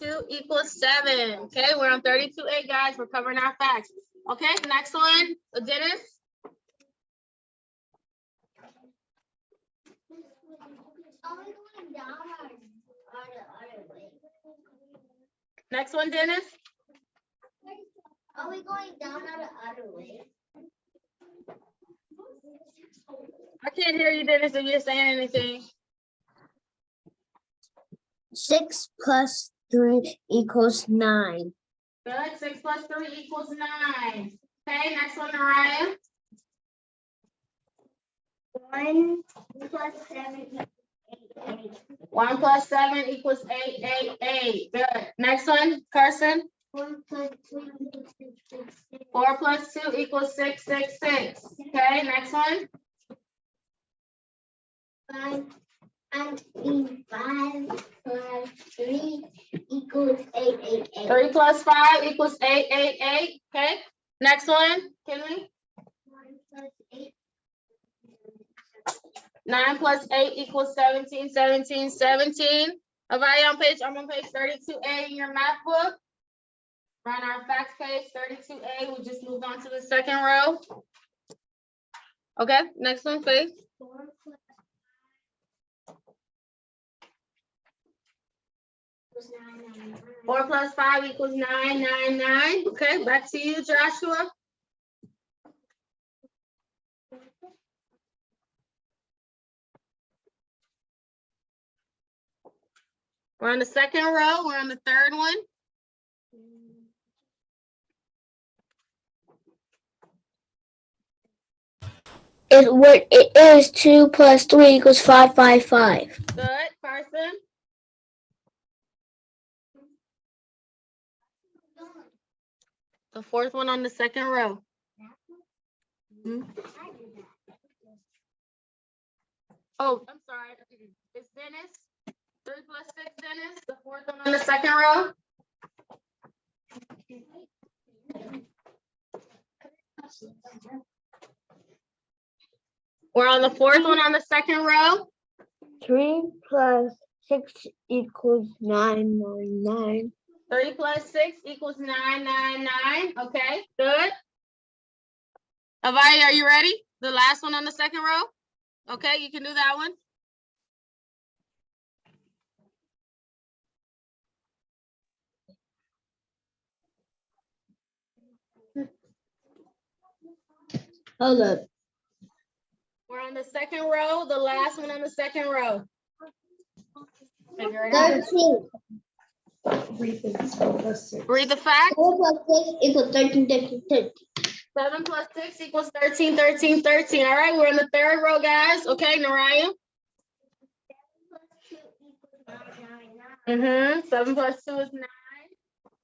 2 equals 7. Okay, we're on 32A, guys. We're covering our facts. Okay, next one, Dennis. Next one, Dennis. Are we going down or the other way? I can't hear you, Dennis, if you're saying anything. 6 plus 3 equals 9. Good. 6 plus 3 equals 9. Okay, next one, Mariah. 1 plus 7 equals 8. 1 plus 7 equals 8, 8, 8. Good. Next one, Carson. 4 plus 2 equals 6, 6, 6. 4 plus 2 equals 6, 6, 6. Okay, next one. 5 and 5 plus 3 equals 8, 8, 8. 3 plus 5 equals 8, 8, 8. Okay. Next one, Kinley. 1 plus 8. 9 plus 8 equals 17, 17, 17. I'm on page 32A in your math book. We're on our facts page, 32A. We just moved on to the second row. Okay, next one, Faith. 4 plus 5 equals 9, 9, 9. 4 plus 5 equals 9, 9, 9. Okay, back to you, Joshua. We're on the second row. We're on the third one. It is 2 plus 3 equals 5, 5, 5. Good, Carson. The fourth one on the second row. Mhm. Oh, I'm sorry. It's Dennis. 3 plus 6, Dennis. The fourth one on the second row. We're on the fourth one on the second row. 3 plus 6 equals 9, 9, 9. 3 plus 6 equals 9, 9, 9. Okay, good. Avaya, are you ready? The last one on the second row? Okay, you can do that one. Hold up. We're on the second row, the last one on the second row. Figure it out. 13. Read the fact. 4 plus 6 equals 13, 13, 13. 7 plus 6 equals 13, 13, 13. All right, we're in the third row, guys. Okay, Narayan. 7 plus 2 is 9.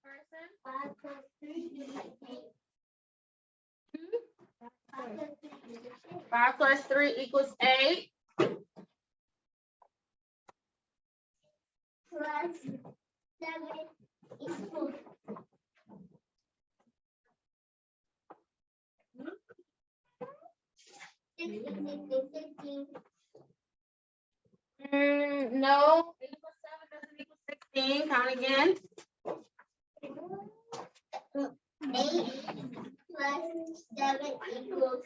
Person. 5 plus 3 is 8. 5 plus 3 equals 8. Plus 7 equals 16. No, 8 plus 7 doesn't equal 16. Count again. 8 plus 7 equals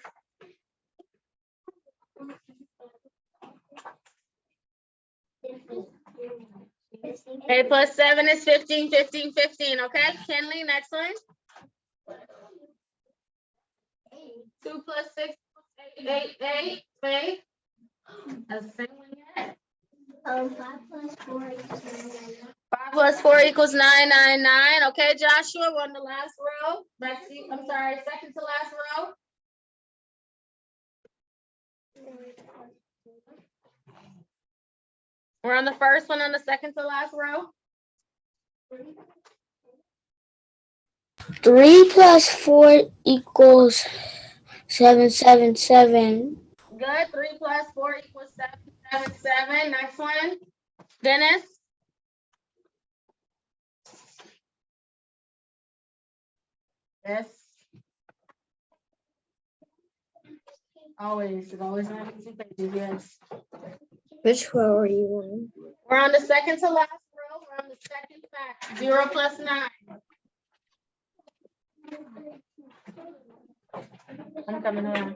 15. 8 plus 7 is 15, 15, 15. Okay, Kenley, next one. 2 plus 6 equals 8, 8, 8. That's the same one you had. 5 plus 4 equals 9. 5 plus 4 equals 9, 9, 9. Okay, Joshua, we're on the last row. Back to you. I'm sorry, second to last row. We're on the first one on the second to last row. 3 plus 4 equals 7, 7, 7. Good. 3 plus 4 equals 7, 7, 7. Next one. Dennis. Yes. Always. It's always on 2 pages. Yes. Which row are you on? We're on the second to last row. We're from the second fact. 0 plus 9. I'm coming around.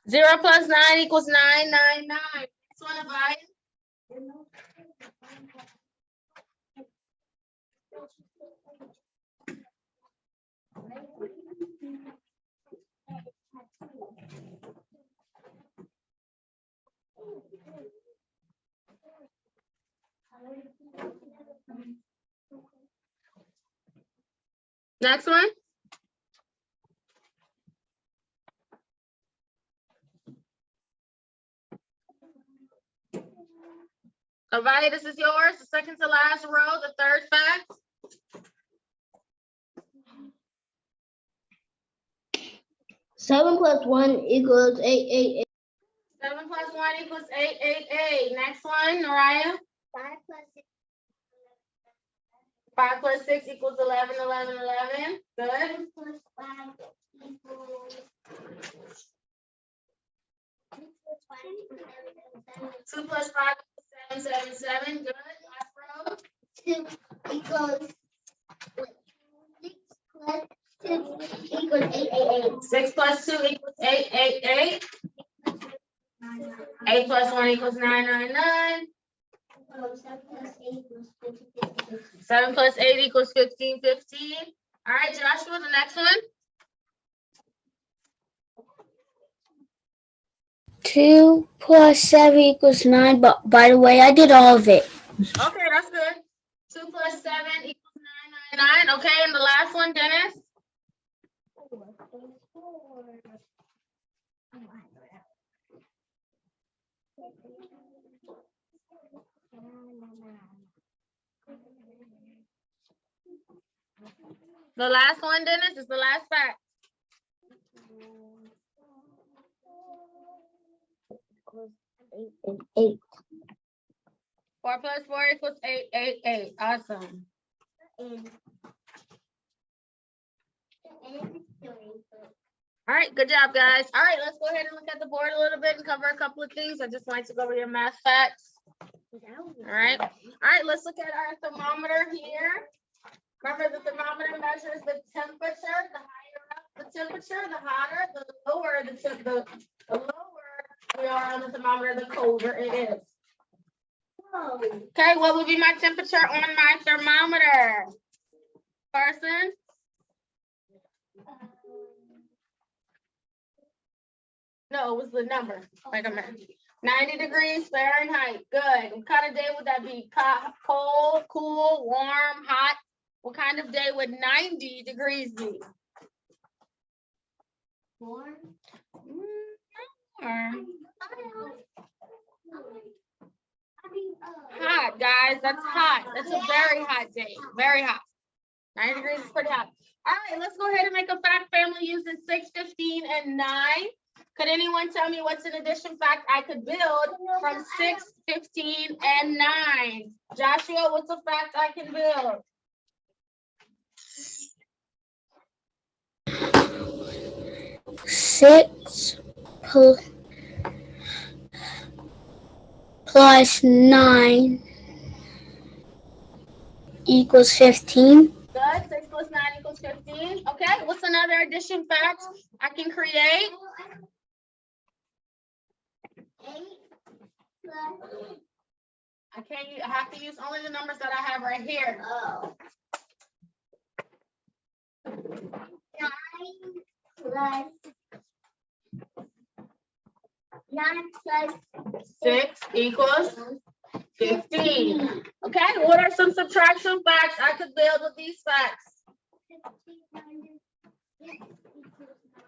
0 plus 9 equals 999. Next one, Abaya. Next one. Avaya, this is yours. The second to last row, the third fact. 7 plus 1 equals 8. 7 plus 1 equals 8. Next one, Nariah. 5 plus 6 equals 11. Good. 2 plus 5 equals 7. Good. Last row. 2 equals 6 plus 2 equals 8. 6 plus 2 equals 8. 8 plus 1 equals 999. 7 plus 8 equals 15. All right, Joshua, the next one. 2 plus 7 equals 9, but by the way, I did all of it. Okay, that's good. 2 plus 7 equals 999. Okay, and the last one, Dennis. Dennis, is the last fact. 8. 4 plus 4 equals 8. Awesome. All right, good job, guys. All right, let's go ahead and look at the board a little bit and cover a couple of things. I just wanted to go over your math facts. All right, let's look at our thermometer here. Remember, the thermometer measures the temperature. The higher up the temperature, the hotter. The lower the lower we are on the thermometer, the colder it is. Okay, what would be my temperature on my thermometer? Person? No, it was the number. Like a minute. 90 degrees Fahrenheit. Good. What kind of day would that be? Cold, cool, warm, hot? What kind of day would 90 degrees be? Warm. Hot, guys. That's hot. That's a very hot day. Very hot. 90 degrees is pretty hot. All right, let's go ahead and make a fact family using 6, 15, and 9. Could anyone tell me what's an addition fact I could build from 6, 15, and 9? Joshua, what's a fact I can build? 6 plus 9 equals 15. Good. 6 plus 9 equals 15. Okay. What's another addition fact I can create? 8 I have to use only the numbers that I have right here. 9 plus 6 equals 15. Okay. What are some subtraction facts I could build with these facts?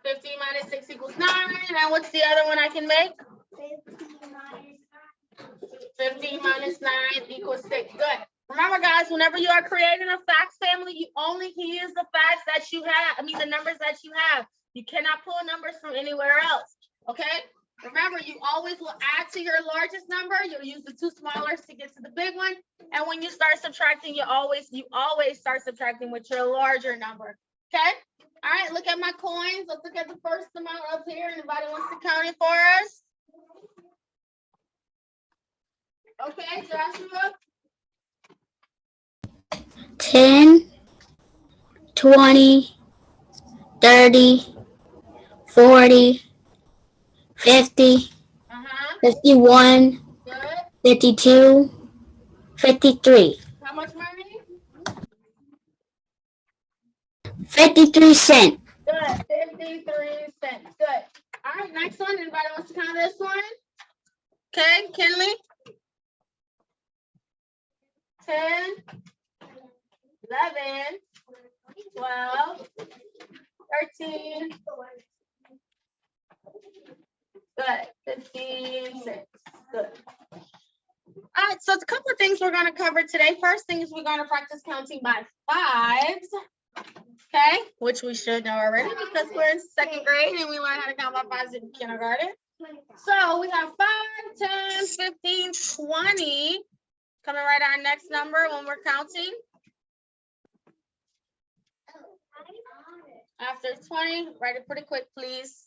15 minus 6 equals 9. And what's the other one I can make? 15 minus 9 equals 6. Good. Remember, guys, whenever you are creating a facts family, you only can use the facts that you have. The numbers that you have. You cannot pull numbers from anywhere else. Okay? Remember, you always will add to your largest number. You'll use the two smallest to get to the big one. And when you start subtracting, you always start subtracting with your larger number. Okay? All right, look at my coins. Let's look at the first amount up here. Anybody wants to count it for us? Okay, Joshua. 10, 20, 30, 40, 50, Uh-huh. 51, Good. 52, 53. How much money? 53 cents. Good. 53 cents. Good. All right, next one. Anybody wants to count this one? Okay, Kinley. 10, 11, 12, 13. Good. 15, 6. Good. All right, so it's a couple of things we're going to cover today. First thing is we're going to practice counting by fives. Okay, which we should know already because we're in second grade and we learn how to count by fives in kindergarten. So we have 5, 10, 15, 20. Coming right our next number when we're counting. After 20, write it pretty quick, please.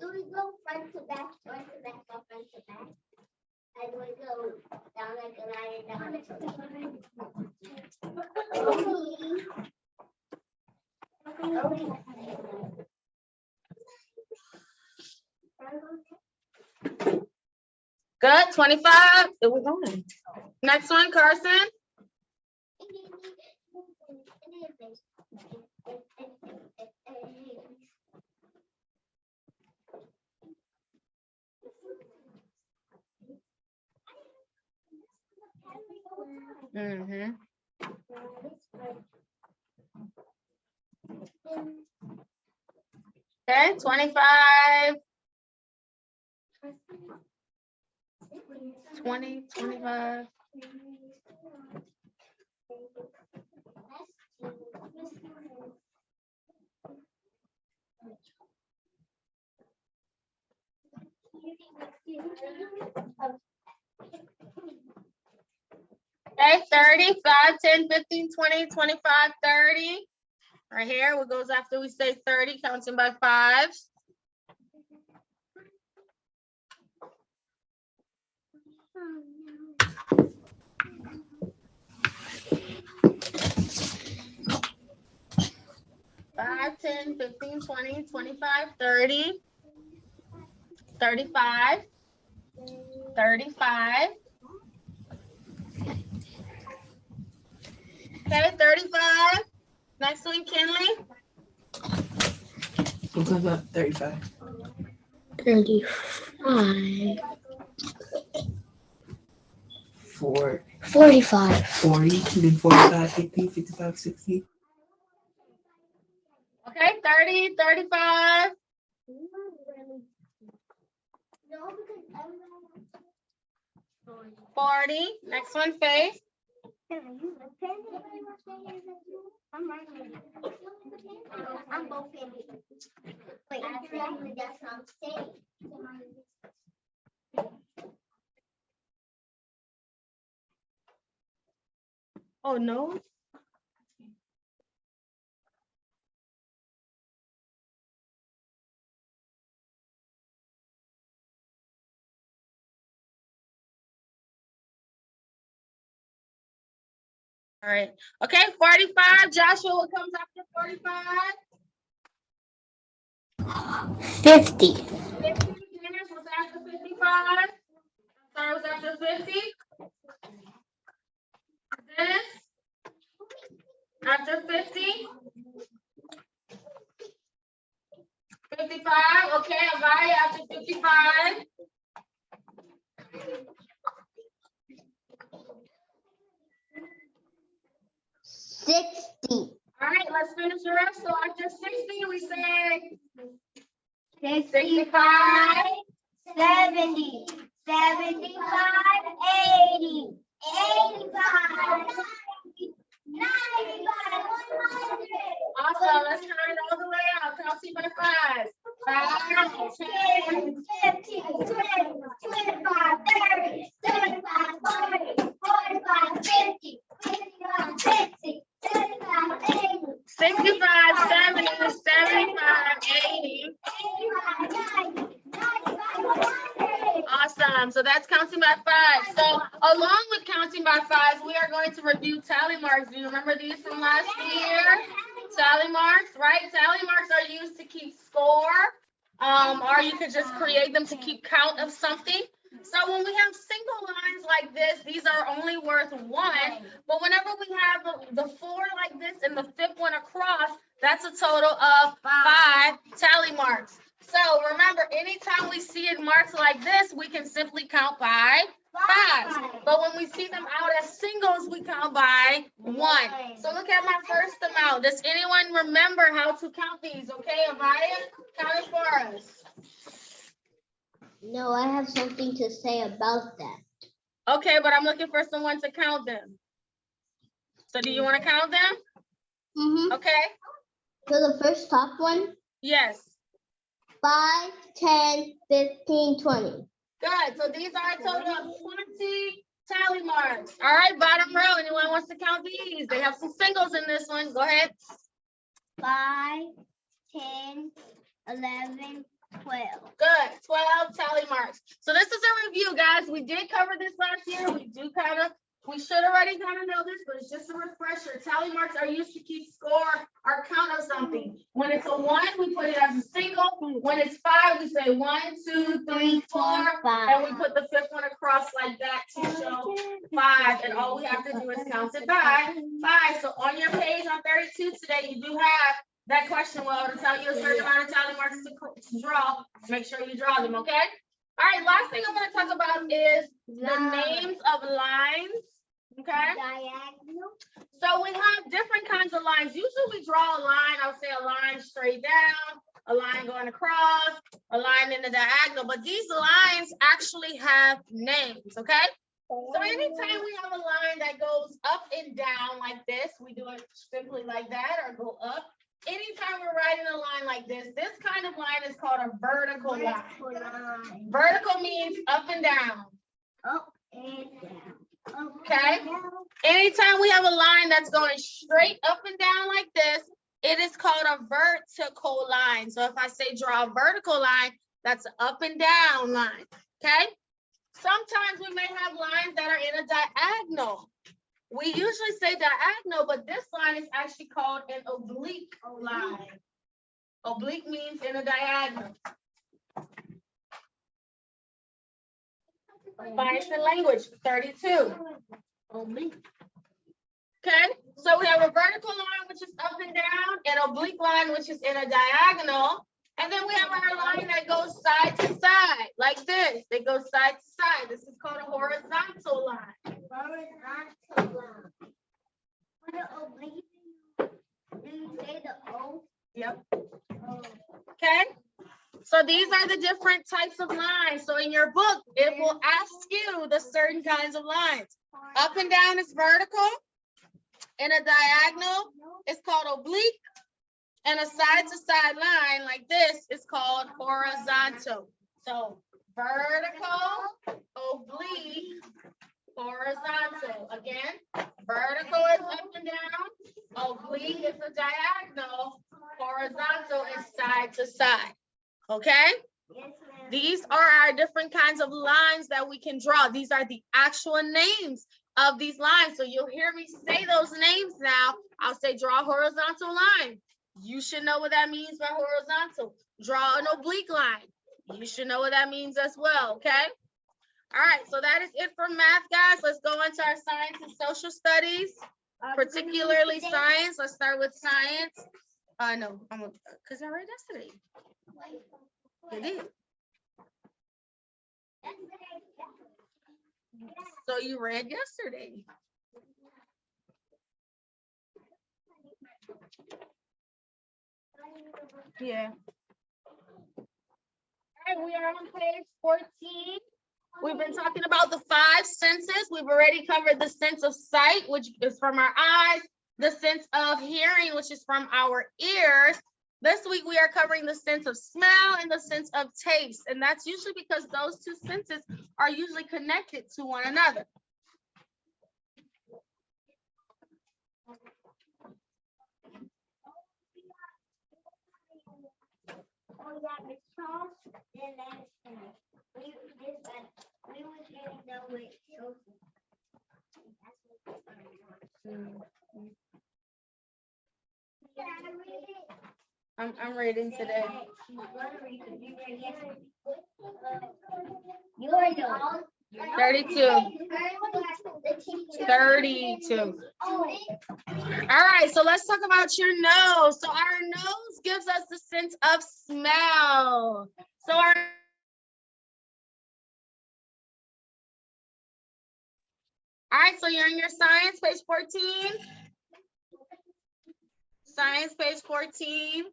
Do we go front to back, front to back, or front to back? And we go down like a line, down like a line. Good, 25. It was on. Next one, Carson. Mm-hmm. Okay, 25. 20, 25. Okay, 30, 5, 10, 15, 20, 25, 30. Right here, what goes after we say 30, counting by fives. Five, 10, 15, 20, 25, 30, 35, 35. Okay, 35. Next one, Kinley. What comes up? 35. 35. 45, 40. then 45, 50, 55, 60. Okay, 30, 35. No, because 40. Next one, Faith. I'm both in. Wait, actually, that's not safe. Oh, no. All right. Okay, 45. Joshua, what comes after 45? 50. 50. Dennis, what's after 55? Sorry, what's after 50? Dennis? After 50? 55. Okay, Avaya after 55. 60. All right, let's finish the rest. So after 60, we say 65. 70, 75, 80, 85, 95, 100. Awesome. Let's turn it all the way out. Counting by fives. 5, 10, 15, 20, 25, 30, 35, 40, 45, 50, 55, 60, 75, 80, 65, 70, 75, 80. 85, 90, 95, 100. Awesome. So that's counting by five. So along with counting by fives, we are going to review tally marks. Do you remember these from last year? Tally marks, right? Tally marks are used to keep score. Or you could just create them to keep count of something. So when we have single lines like this, these are only worth one. But whenever we have the four like this and the fifth one across, that's a total of five tally marks. So remember, anytime we see it marked like this, we can simply count by fives. But when we see them out as singles, we count by one. So look at my first amount. Does anyone remember how to count these? Okay, Avaya, count it for us. No, I have something to say about that. Okay, but I'm looking for someone to count them. So do you want to count them? Mm-hmm. Okay, So the first top one, yes. 5, 10, 15, 20. Good, so these are a total of 20 tally marks. All right, bottom row, anyone wants to count these? They have some singles in this one, go ahead. 5, 10, 11, 12. Good, 12 tally marks. So this is a review, guys. We did cover this last year. We should already kind of know this, but it's just a refresher. Tally marks are used to keep score or count of something. When it's a 1, we put it as a single. When it's 5, we say 1, 2, 3, 4, and we put the fifth one across like that to show 5. And all we have to do is count it by 5. So on your page on 32 today, you do have that question well to tell you a certain amount of tally marks to draw. Make sure you draw them, okay? All right, last thing I'm going to talk about is the names of lines, okay? Diagonal. So we have different kinds of lines. Usually we draw a line, I'll say a line straight down, a line going across, a line in the diagonal, but these lines actually have names, okay? So anytime we have a line that goes up and down like this, we do it simply like that or go up. Anytime we're writing a line like this kind of line is called a vertical line. Vertical means up and down. Up and down. Okay. Anytime we have a line that's going straight up and down like this, it is called a vertical line. So if I say draw a vertical line, that's an up and down line. Okay. Sometimes we may have lines that are in a diagonal. We usually say diagonal, but this line is actually called an oblique line. Oblique means in a diagonal. Finance and language, 32. Oblique. Okay, so we have a vertical line, which is up and down, an oblique line, which is in a diagonal. And then we have our line that goes side to side, like this. It goes side to side. This is called a horizontal line. Horizontal line. For the oblique, do you say the O? Yep. Oh. Okay, so these are the different types of lines. So in your book, it will ask you the certain kinds of lines. Up and down is vertical. In a diagonal, it's called oblique. And a side-to-side line like this is called horizontal. So vertical, oblique, horizontal. Again, vertical is up and down, oblique is a diagonal, horizontal is side to side. Okay? Yes, ma'am. These are our different kinds of lines that we can draw. These are the actual names of these lines. So you'll hear me say those names now. I'll say draw a horizontal line. You should know what that means by horizontal. Draw an oblique line. You should know what that means as well, okay? All right, so that is it for math, guys. Let's go into our science and social studies, particularly science. Let's start with science. No, because I read yesterday. You did. So you read yesterday. Yeah. All right, we are on page 14. We've been talking about the 5 senses. We've already covered the sense of sight, which is from our eyes, the sense of hearing, which is from our ears. This week, we are covering the sense of smell and the sense of taste. And that's usually because those two senses are usually connected to one another. Oh, yeah, Miss Charles, then that's we I'm reading today. Your nose. 32. 32. All right, so let's talk about your nose. So our nose gives us the sense of smell. So our all right, so you're in your science, page 14. Science, page 14.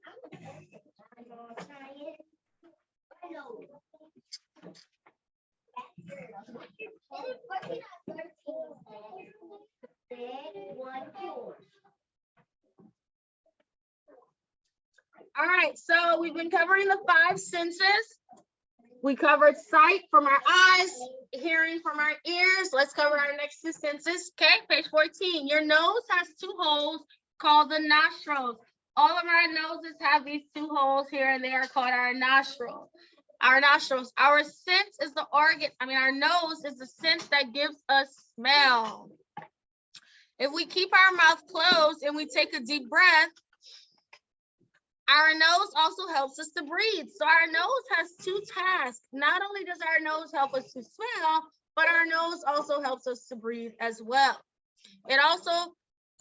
All right, so we've been covering the 5 senses. We covered sight from our eyes, hearing from our ears. Let's cover our next 2 senses. Okay, page 14. Your nose has 2 holes called the nostrils. All of our noses have these 2 holes here, and they are called our nostrils. Our nostrils. Our sense is the organ. Our nose is the sense that gives us smell. If we keep our mouth closed and we take a deep breath, our nose also helps us to breathe. So our nose has 2 tasks. Not only does our nose help us to smell, but our nose also helps us to breathe as well. It also,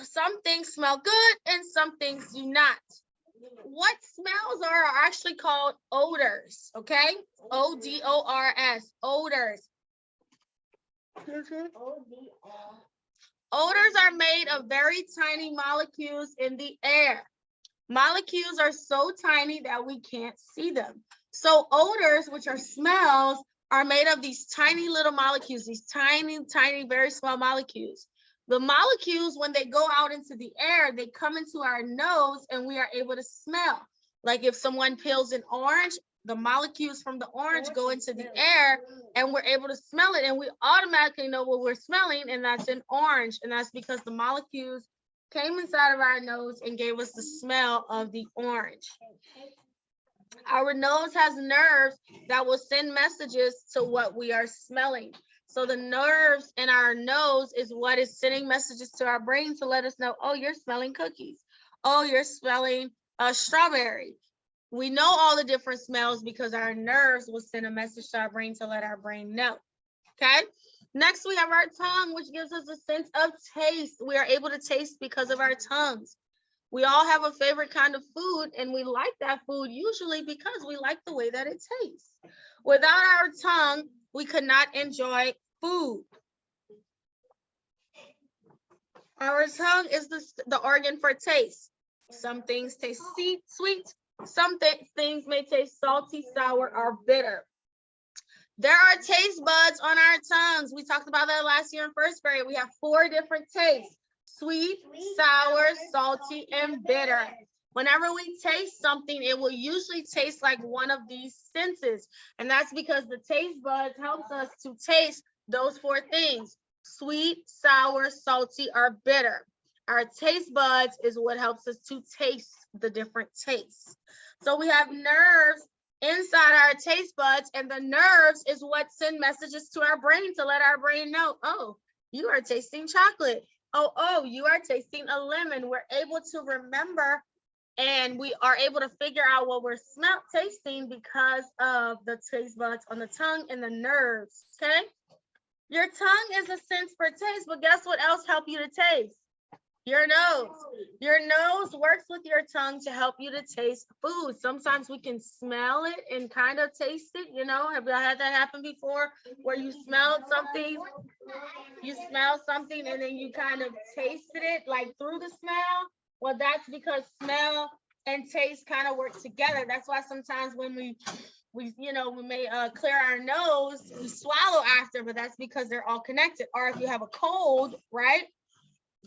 some things smell good and some things do not. What smells are actually called odors, okay? O-D-O-R-S, odors. Odors are made of very tiny molecules in the air. Molecules are so tiny that we can't see them. So odors, which are smells, are made of these tiny little molecules, these tiny, tiny, very small molecules. The molecules, when they go out into the air, they come into our nose and we are able to smell. Like if someone peels an orange, the molecules from the orange go into the air and we're able to smell it, and we automatically know what we're smelling, and that's an orange. And that's because the molecules came inside of our nose and gave us the smell of the orange. Our nose has nerves that will send messages to what we are smelling. So the nerves in our nose is what is sending messages to our brain to let us know, oh, you're smelling cookies. Oh, you're smelling a strawberry. We know all the different smells because our nerves will send a message to our brain to let our brain know. Okay. Next, we have our tongue, which gives us a sense of taste. We are able to taste because of our tongues. We all have a favorite kind of food, and we like that food usually because we like the way that it tastes. Without our tongue, we could not enjoy food. Our tongue is the organ for taste. Some things taste sweet. Some things may taste salty, sour, or bitter. There are taste buds on our tongues. We talked about that last year in first grade. We have 4 different tastes: sweet, sour, salty, and bitter. Whenever we taste something, it will usually taste like one of these senses. And that's because the taste buds helps us to taste those 4 things: sweet, sour, salty, or bitter. Our taste buds is what helps us to taste the different tastes. So we have nerves inside our taste buds, and the nerves is what send messages to our brain to let our brain know, oh, you are tasting chocolate. Oh, you are tasting a lemon. We're able to remember, and we are able to figure out what we're tasting because of the taste buds on the tongue and the nerves, okay? Your tongue is a sense for taste, but guess what else helps you to taste? Your nose. Your nose works with your tongue to help you to taste food. Sometimes we can smell it and kind of taste it. You know, have you had that happen before where you smelled something? You smell something and then you kind of tasted it like through the smell. Well, that's because smell and taste kind of work together. That's why sometimes when we may clear our nose, we swallow after, but that's because they're all connected. Or if you have a cold, right?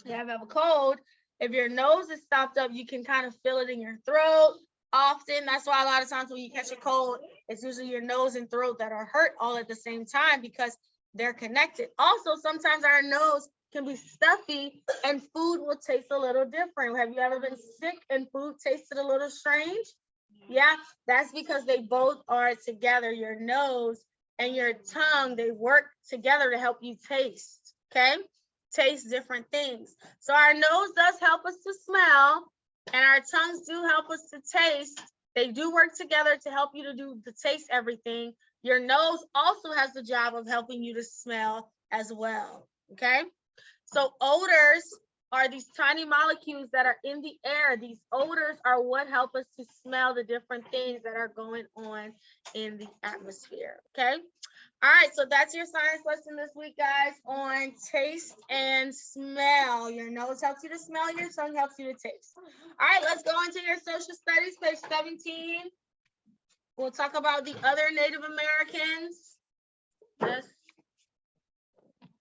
You have a cold, if your nose is stopped up, you can kind of feel it in your throat often. That's why a lot of times when you catch a cold, it's usually your nose and throat that are hurt all at the same time because they're connected. Also, sometimes our nose can be stuffy and food will taste a little different. Have you ever been sick and food tasted a little strange? Yeah, that's because they both are together. Your nose and your tongue, they work together to help you taste, okay? taste different things. So our nose does help us to smell, and our tongues do help us to taste. They do work together to help you to taste everything. Your nose also has the job of helping you to smell as well, okay? So odors are these tiny molecules that are in the air. These odors are what help us to smell the different things that are going on in the atmosphere, okay? All right, so that's your science lesson this week, guys, on taste and smell. Your nose helps you to smell, your tongue helps you to taste. All right, let's go into your social studies, page 17. We'll talk about the other Native Americans. Yes.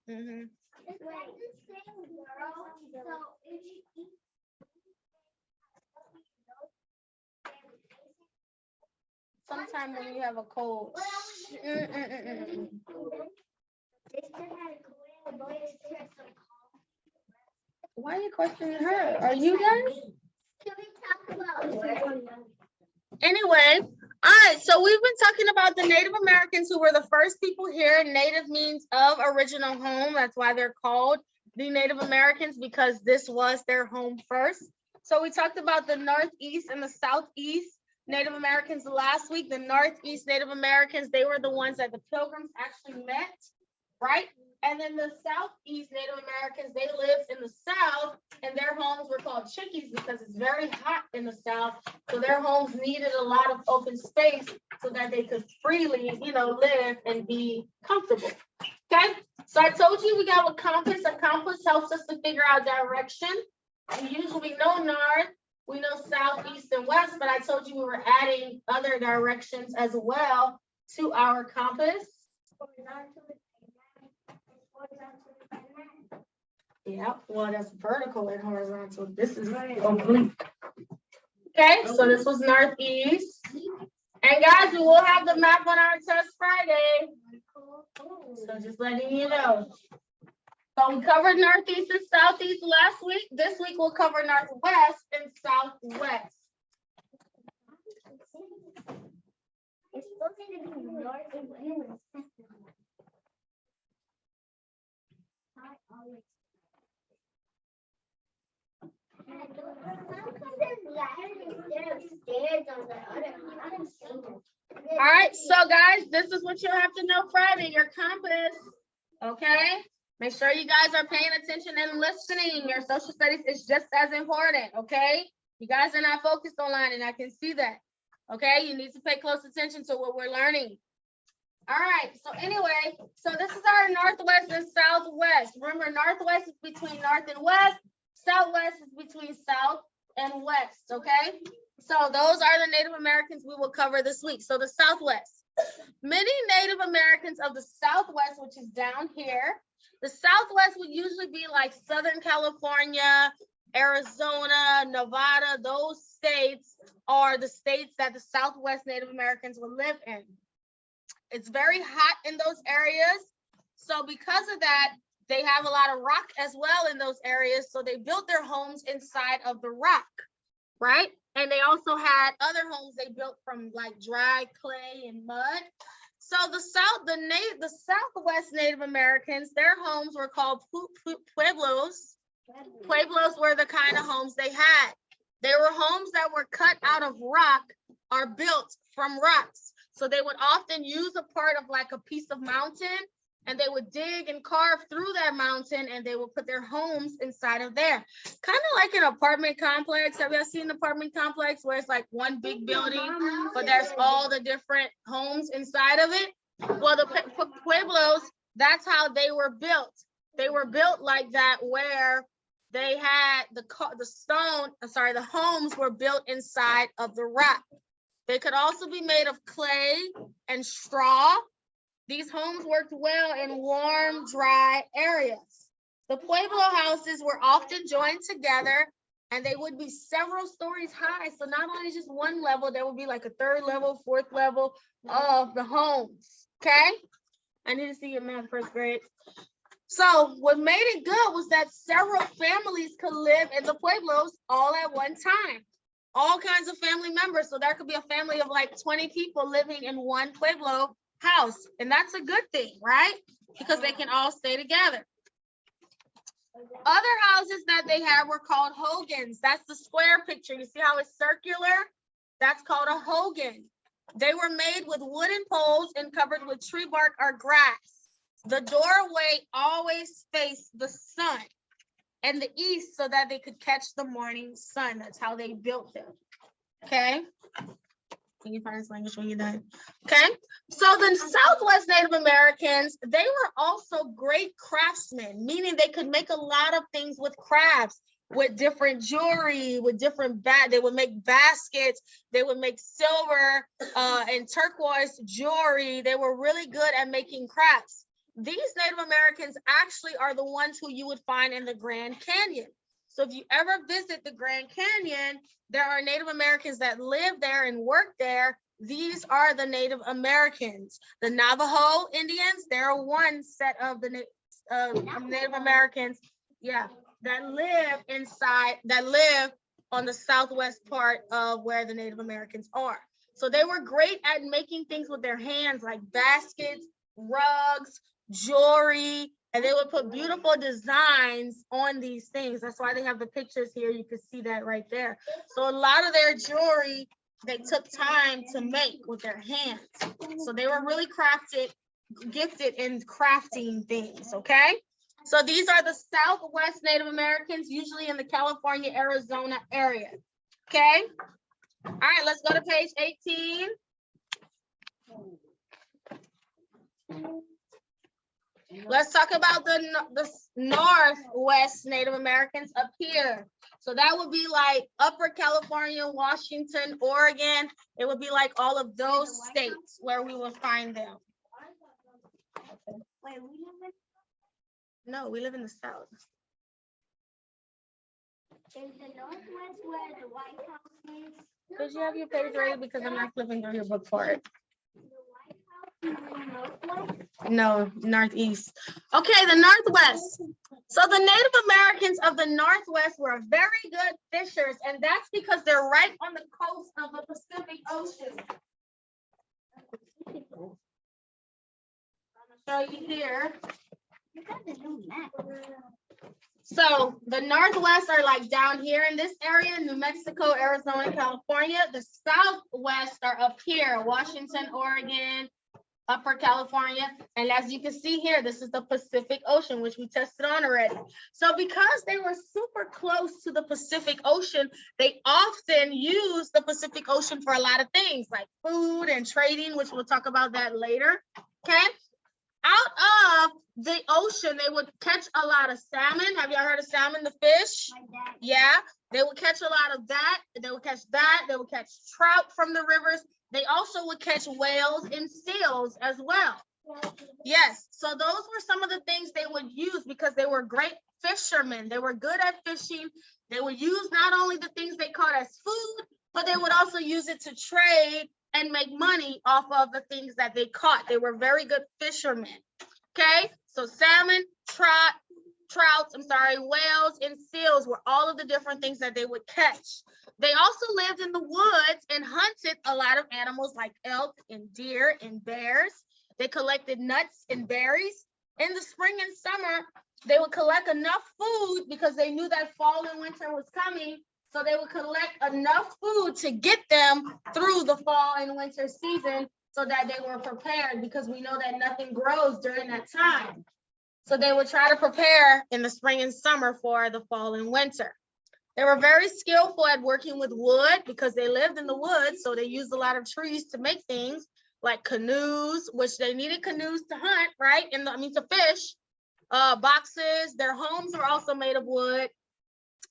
Mhm. It's like the same girl, so if you eat Sometime when you have a cold. Mm-mm-mm-mm. Why are you questioning her? Are you done? Can we talk about Anyway, all right, so we've been talking about the Native Americans who were the first people here. Native means of original home. That's why they're called the Native Americans, because this was their home first. So we talked about the Northeast and the Southeast Native Americans last week. The Northeast Native Americans, they were the ones that the Pilgrims actually met, right? And then the Southeast Native Americans, they lived in the South, and their homes were called chickies because it's very hot in the South. So their homes needed a lot of open space so that they could freely, live and be comfortable. Okay, so I told you we got a compass. A compass helps us to figure out direction. We usually know north, we know south, east, and west, but I told you we were adding other directions as well to our compass. Yeah, well, that's vertical and horizontal. This is oblique. Okay, so this was northeast. And guys, we will have the map on our test Friday. So just letting you know. So we covered northeast and southeast last week. This week we'll cover northwest and southwest. It's supposed to be north and west. All right, so guys, this is what you'll have to know Friday, your compass, okay? Make sure you guys are paying attention and listening. Your social studies is just as important, okay? You guys are not focused online, and I can see that, okay? You need to pay close attention to what we're learning. All right, so anyway, so this is our northwest and southwest. Remember, northwest is between north and west. Southwest is between south and west, okay? So those are the Native Americans we will cover this week. So the Southwest. Many Native Americans of the Southwest, which is down here, the Southwest would usually be like Southern California, Arizona, Nevada. Those states are the states that the Southwest Native Americans will live in. It's very hot in those areas. So because of that, they have a lot of rock as well in those areas. So they built their homes inside of the rock, right? And they also had other homes they built from like dry clay and mud. So the Southwest Native Americans, their homes were called pueblos. Pueblos were the kind of homes they had. They were homes that were cut out of rock or built from rocks. So they would often use a part of like a piece of mountain, and they would dig and carve through that mountain, and they would put their homes inside of there. Kind of like an apartment complex. Have you ever seen an apartment complex where it's like one big building, but there's all the different homes inside of it? Well, the pueblos, that's how they were built. They were built like that, where they had the homes were built inside of the rock. They could also be made of clay and straw. These homes worked well in warm, dry areas. The Pueblo houses were often joined together, and they would be several stories high. So not only just one level, there would be like a third level, fourth level of the homes, okay? I need to see your math first grade. So what made it good was that several families could live in the Pueblos all at one time. All kinds of family members. So there could be a family of like 20 people living in one Pueblo house. And that's a good thing, right? Because they can all stay together. Other houses that they had were called hogans. That's the square picture. You see how it's circular? That's called a hogan. They were made with wooden poles and covered with tree bark or grass. The doorway always faced the sun and the east so that they could catch the morning sun. That's how they built them. Okay. Can you find this language when you're done? Okay. So the Southwest Native Americans, they were also great craftsmen, meaning they could make a lot of things with crafts, with different jewelry, with different they would make baskets, they would make silver and turquoise jewelry. They were really good at making crafts. These Native Americans actually are the ones who you would find in the Grand Canyon. So if you ever visit the Grand Canyon, there are Native Americans that live there and work there. These are the Native Americans. The Navajo Indians, there are one set of the Native Americans, yeah, that live on the southwest part of where the Native Americans are. So they were great at making things with their hands, like baskets, rugs, jewelry, and they would put beautiful designs on these things. That's why they have the pictures here. You can see that right there. So a lot of their jewelry, they took time to make with their hands. So they were really gifted in crafting things, okay? So these are the Southwest Native Americans, usually in the California, Arizona area, okay? All right, let's go to page 18. Let's talk about the Northwest Native Americans up here. So that would be like Upper California, Washington, Oregon. It would be like all of those states where we will find them. Wait, we live in, No, we live in the South. is the Northwest where the White House is? Did you have your page ready? Because I'm not flipping through your book for it. The White House is in the Northwest? No, Northeast. Okay, the Northwest. So the Native Americans of the Northwest were very good fishers, and that's because they're right on the coast of the Pacific Ocean. I'm gonna show you here. You got the new map. So the Northwest are like down here in this area, New Mexico, Arizona, California. The Southwest are up here, Washington, Oregon, Upper California. And as you can see here, this is the Pacific Ocean, which we tested on already. So because they were super close to the Pacific Ocean, they often use the Pacific Ocean for a lot of things like food and trading, which we'll talk about that later, okay? Out of the ocean, they would catch a lot of salmon. Have y'all heard of salmon, the fish? My dad. Yeah, they would catch a lot of that. They would catch that. They would catch trout from the rivers. They also would catch whales and seals as well. Yes, so those were some of the things they would use because they were great fishermen. They were good at fishing. They would use not only the things they caught as food, but they would also use it to trade and make money off of the things that they caught. They were very good fishermen. Okay, so salmon, trouts, whales and seals were all of the different things that they would catch. They also lived in the woods and hunted a lot of animals like elk and deer and bears. They collected nuts and berries. In the spring and summer, they would collect enough food because they knew that fall and winter was coming. So they would collect enough food to get them through the fall and winter season so that they were prepared, because we know that nothing grows during that time. So they would try to prepare in the spring and summer for the fall and winter. They were very skillful at working with wood because they lived in the woods. So they used a lot of trees to make things like canoes, which they needed canoes to hunt, right? To fish, boxes. Their homes were also made of wood.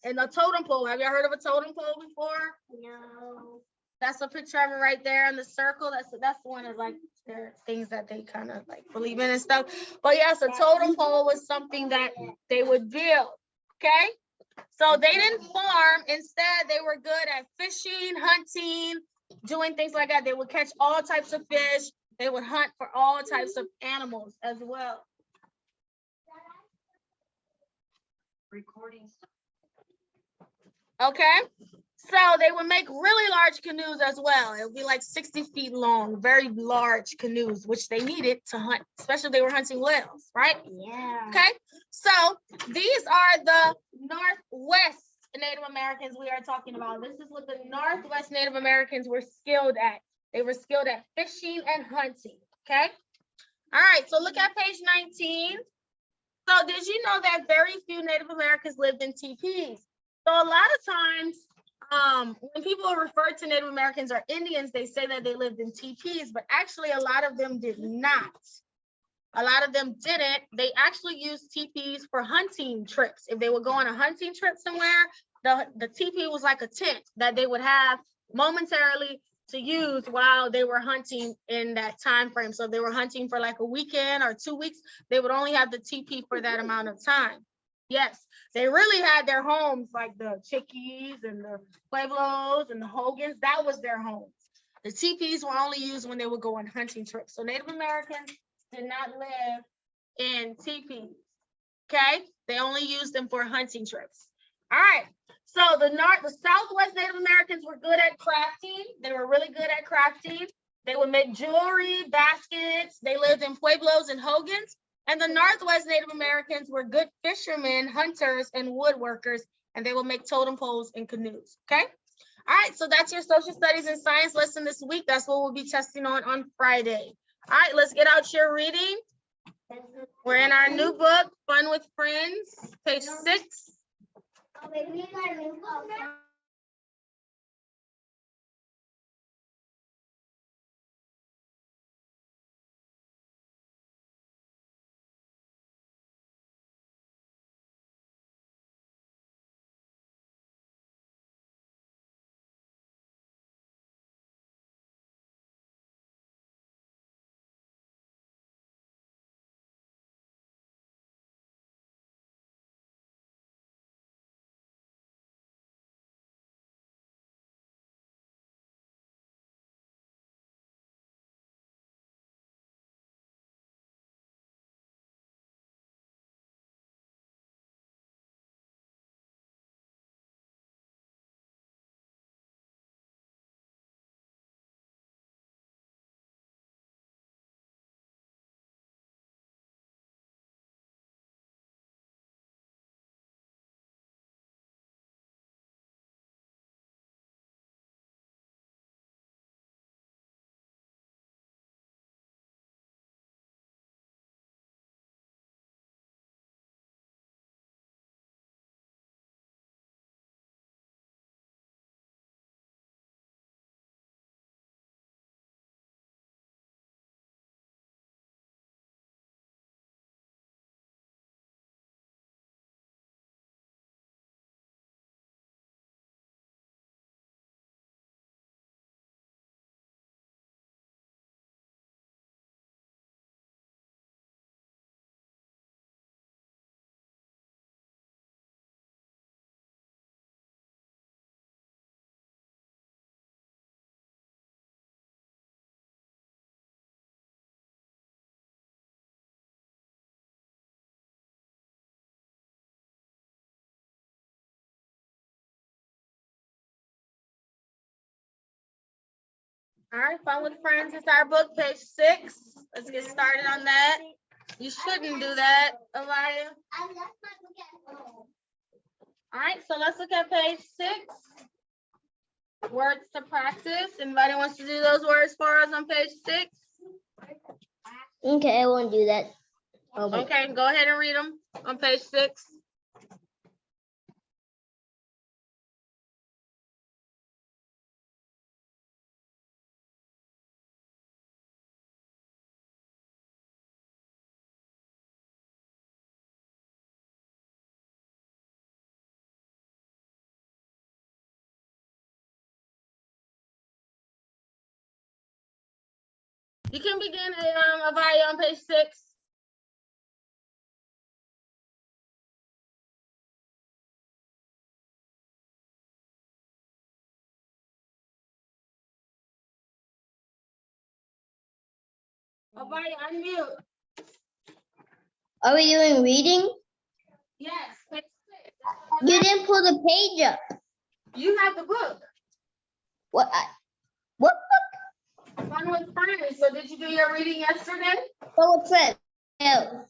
And a totem pole. Have you heard of a totem pole before? No. That's a picture of it right there in the circle. That's one of like their things that they kind of like believe in and stuff. But yes, a totem pole was something that they would build. Okay. So they didn't farm. Instead, they were good at fishing, hunting, doing things like that. They would catch all types of fish. They would hunt for all types of animals as well. Recording. Okay, so they would make really large canoes as well. It would be like 60 feet long, very large canoes, which they needed to hunt, especially if they were hunting whales, right? Yeah. Okay, so these are the Northwest Native Americans we are talking about. This is what the Northwest Native Americans were skilled at. They were skilled at fishing and hunting, okay? All right, so look at page 19. So did you know that very few Native Americans lived in teepees? So a lot of times, when people refer to Native Americans or Indians, they say that they lived in teepees, but actually a lot of them did not. A lot of them didn't. They actually used teepees for hunting trips. If they would go on a hunting trip somewhere, the teepee was like a tent that they would have momentarily to use while they were hunting in that time frame. So if they were hunting for like a weekend or 2 weeks, they would only have the teepee for that amount of time. Yes, they really had their homes, like the Chickees and the Pueblos and the Hogans. That was their homes. The teepees were only used when they would go on hunting trips. So Native Americans did not live in teepees. Okay, they only used them for hunting trips. All right. So the Southwest Native Americans were good at crafting. They were really good at crafting. They would make jewelry, baskets. They lived in Pueblos and Hogans. And the Northwest Native Americans were good fishermen, hunters, and woodworkers. And they would make totem poles and canoes. Okay. All right. So that's your social studies and science lesson this week. That's what we'll be testing on Friday. All right. Let's get out your reading. We're in our new book, Fun with Friends, page 6. Oh, wait, we got a new book now. All right, Fun with Friends is our book, page 6. Let's get started on that. You shouldn't do that, Alaya. I left my book at home. All right, so let's look at page 6. Words to practice. Anybody wants to do those words for us on page 6? Okay, I won't do that. Oh, wait. Okay, go ahead and read them on page 6. You can begin Avaya on page 6. Avaya, unmute. Are we doing reading? Yes, page 6. You didn't pull the page up. You have the book. What? What? Fun with friends. So did you do your reading yesterday? What was that? No.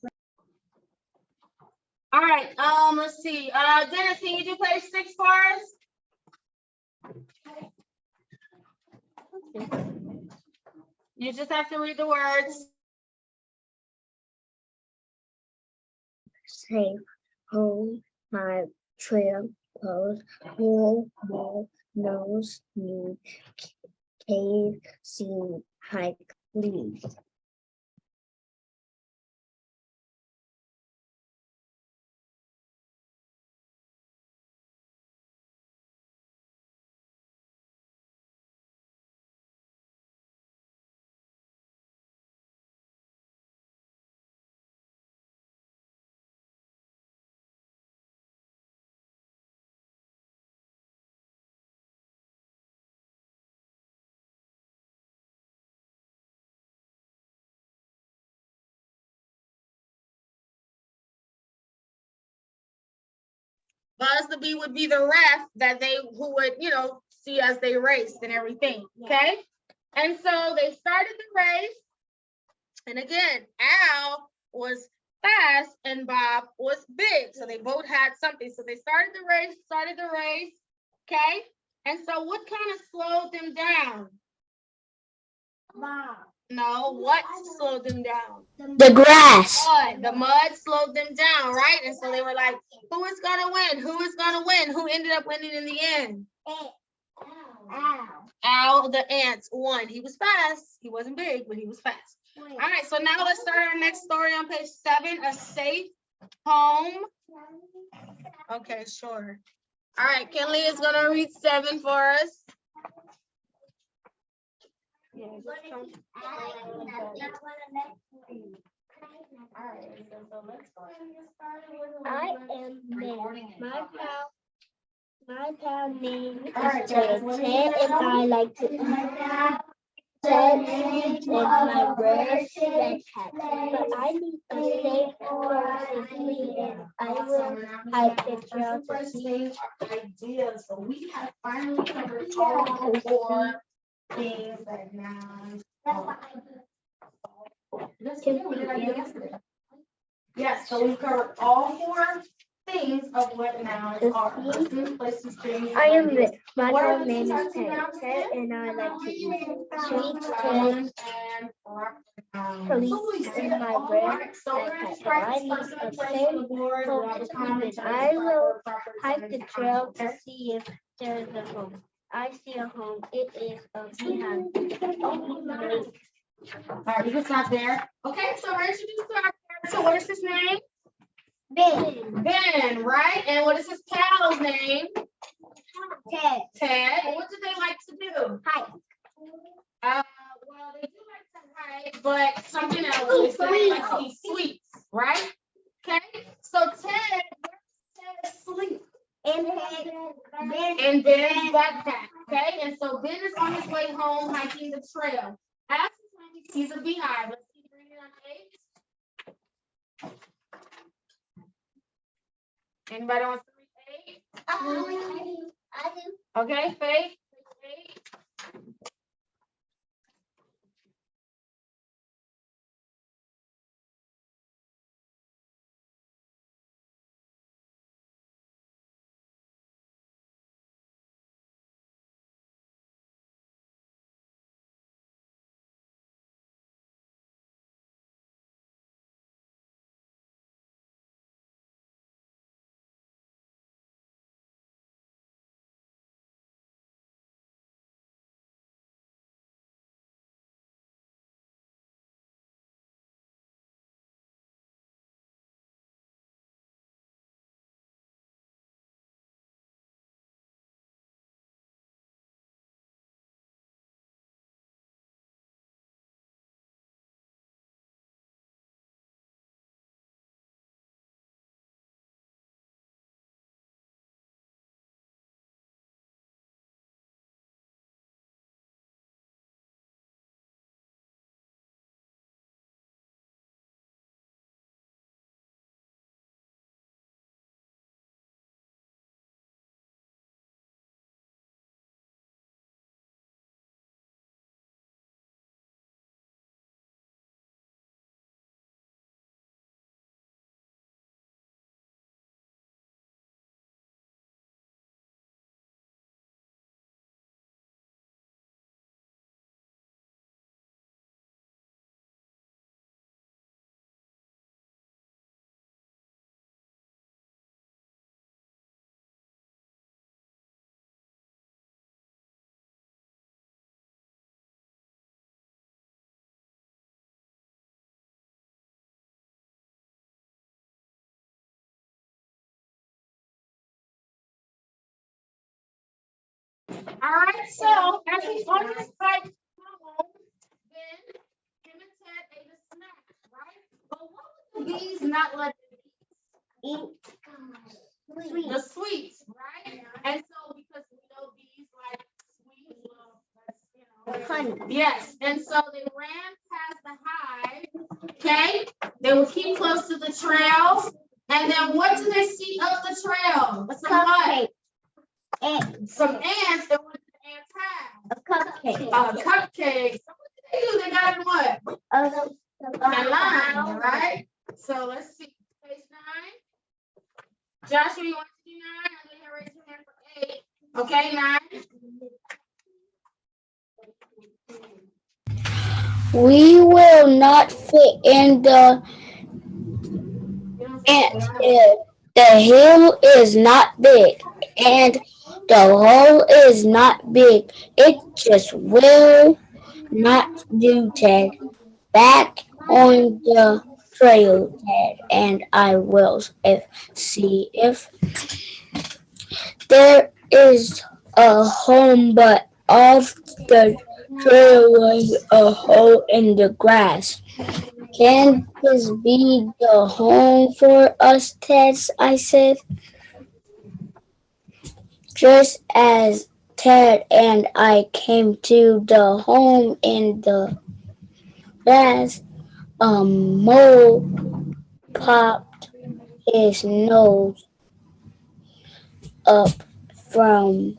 All right, let's see. Dennis, can you do page 6 for us? You just have to read the words. Safe home, my trail clothes, wool, nose, new, cave, scene, hike, leave. Buzz the bee would be the ref that they who would, see as they raced and everything. Okay. And so they started the race. And again, Al was fast and Bob was big. So they both had something. So they started the race. Okay. And so what kind of slowed them down? Bob. No, what slowed them down? The grass. Mud. The mud slowed them down, right? And so they were like, who is gonna win? Who is gonna win? Who ended up winning in the end? Al the ants won. He was fast. He wasn't big, but he was fast. All right, so now let's start our next story on page 7, a safe home. Okay, sure. All right, Kinley is gonna read 7 for us. I am Ben. My pal name is Ted. Ted and I like to eat. Ted is my rare red cat. But I need a safe place to sleep in. I will hide the trail to see. Ideas, so we have finally covered all 4 things that now. Yes, so we covered all 4 things of what nouns are. Places, things, I am ideas. Vic. My What are dog the name two is types of Ted. nouns Ted again? and I like to eat Sweet, sweet corn, ted, and proper nouns. police in my red Alright, so we're red gonna cat. try I this need person a in place safe on the board. home We'll to have sleep common in. terms, I will proper hike terms, the and trail to concepts. see if there's a home. I see a home. It is a beehive. Alright, you can stop there. Okay, so we're introduced to our character. What is his name? Ben. Ben, right? And what is his pal's name? Ted. Ted. And what do they like to do? Hike. Well, they do like to hike, but something else. They like to eat sweets, right? Okay, so Ted, where does Ted sleep? In Ben's backpack, okay? And so Ben is on his way home hiking the trail. As he's hiking, he sees a beehive. Let's keep reading on 8. Anybody wants to read 8? I do. Okay, Faith. 8. All right, so as he's on his bike home, then him and Ted ate a snack, right? But what would the bees not let them eat? The sweets, right? And so because we know bees like sweets, well, that's, you know. Honey. Yes, and so they ran past the hive, okay? They would keep close to the trail. And then what do they see up the trail? Some what? Cupcake. And Some ants, and what did the ants have? a cupcake. Cupcakes. So what did they do? They got in what? A line, right? So let's see, page 9. Joshua, you want to do 9? I'm gonna raise your hand for 8. Okay, 9. We will not fit in the ant hill. The hill is not big, and the hole is not big. It just will not do, Ted. Back on the trail, Ted, and I will see if there is a home, but off the trail was a hole in the grass. Can this be the home for us, Ted? I said. Just as Ted and I came to the home in the grass, a mole popped his nose up from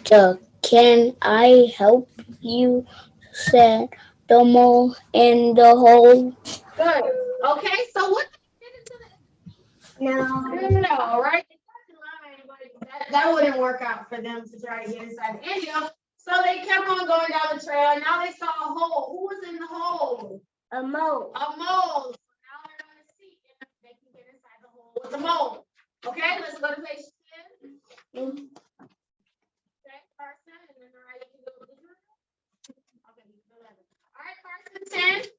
the "Can I help you?" said the mole in the hole. Good. Okay, so what did they get into the no, right? That wouldn't work out for them to try to get inside the Indio. So they kept on going down the trail. Now they saw a hole. Who was in the hole? A mole. A mole. So now they're going to see if they can get inside the hole with the mole. Okay, let's go to page 10. Okay, Carson, and then Mariah, you can go with the okay, 11. All right, Carson, 10.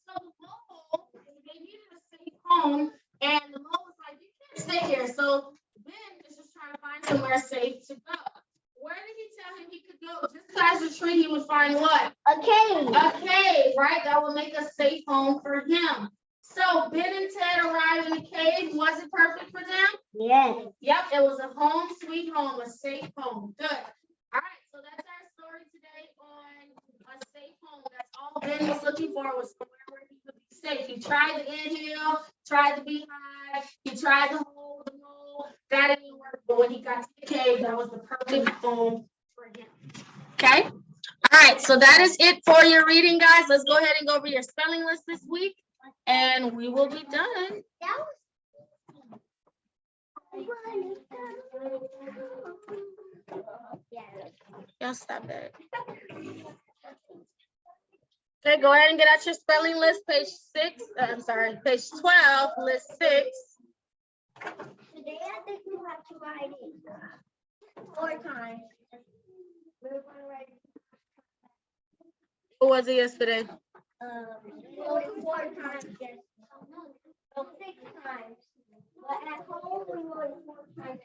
So the mole, they needed a safe home, and the mole was like, "You can't stay here." So Ben is just trying to find somewhere safe to go. Where did he tell him he could go? Just past the tree, he would find what? A cave. A cave, right? That would make a safe home for him. So Ben and Ted arrived in the cave. Was it perfect for them? Yes. Yep, it was a home, sweet home, a safe home. Good. All right, so Ben was looking for was somewhere where he could be safe. He tried to inhale, tried to be high, he tried to hold the mole. That didn't work. But when he got to the cave, that was the perfect home for him. Okay? All right, so that is it for your reading, guys. Let's go ahead and go over your spelling list this week, and we will be done. Y'all stop that. Okay, go ahead and get out your spelling list, page 6. I'm sorry, page 12, list 6. Today I think we have to write it 4 times. We're going to write What was it yesterday? we wrote it 4 times. Yes. No, 6 times. But at home we wrote it 4 times.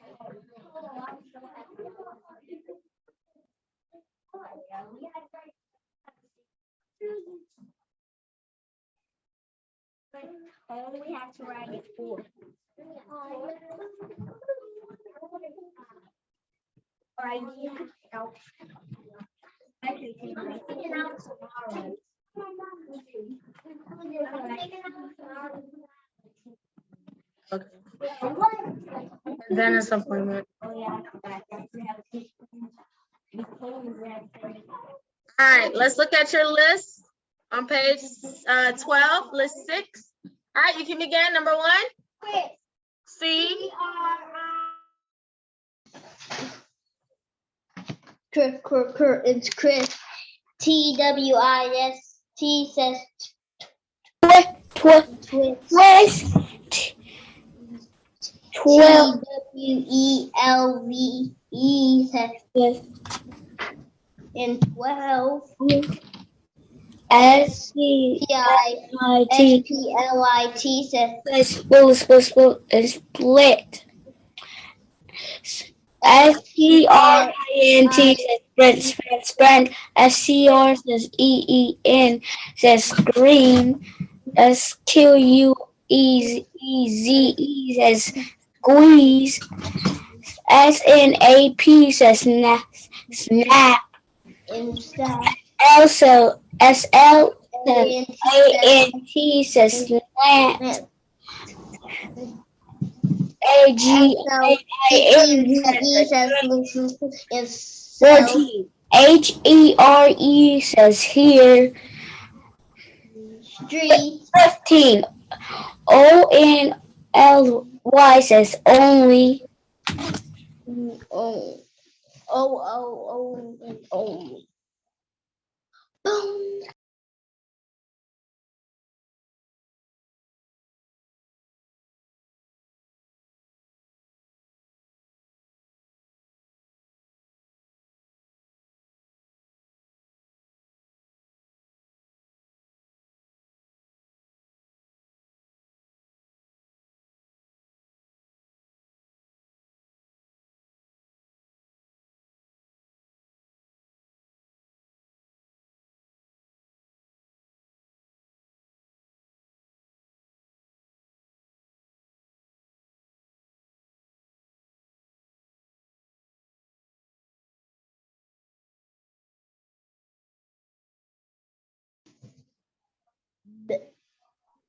We have to write it 4. Right here. I can take it out tomorrow. Okay. Dentist appointment. Oh, yeah. All right, let's look at your list on page 12, list 6. All right, you can begin. Number 1, C. It's Chris. TWIST says Twist. twist. 12. TWELVE says and 12. SCIT. SPLIT says Split. SCRINT says sprint. SCR says EEN says scream. SQUEZE says squeeze. SNAP says snap. and stuff. Also SL says ANT says slant. AGAIN is 14. HERE says here. street. 15. ONLY says only. Oh. Boom.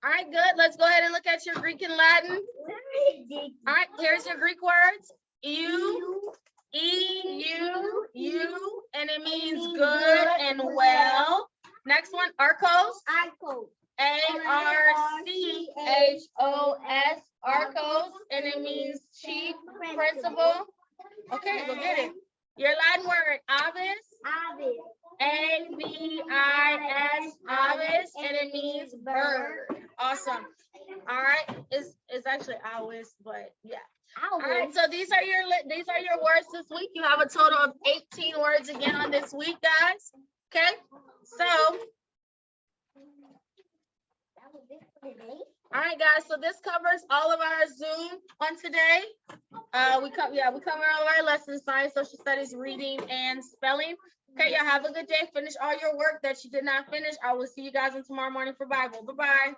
All right, good. Let's go ahead and look at your Greek and Latin. All right, here's your Greek words. You, and it means good and well. Next one, archos. ARCHOS, archos, and it means chief, principal. Okay, go get it. Your Latin word, avis. AVIS, avis, and it means bird. Awesome. All right, it's actually awis, but yeah. All right, so these are your words this week. You have a total of 18 words again on this week, guys. Okay, so. All right, guys. So this covers all of our Zoom on today. We cover all of our lessons: science, social studies, reading, and spelling. Okay, y'all have a good day. Finish all your work that you did not finish. I will see you guys on tomorrow morning for Bible. Bye-bye.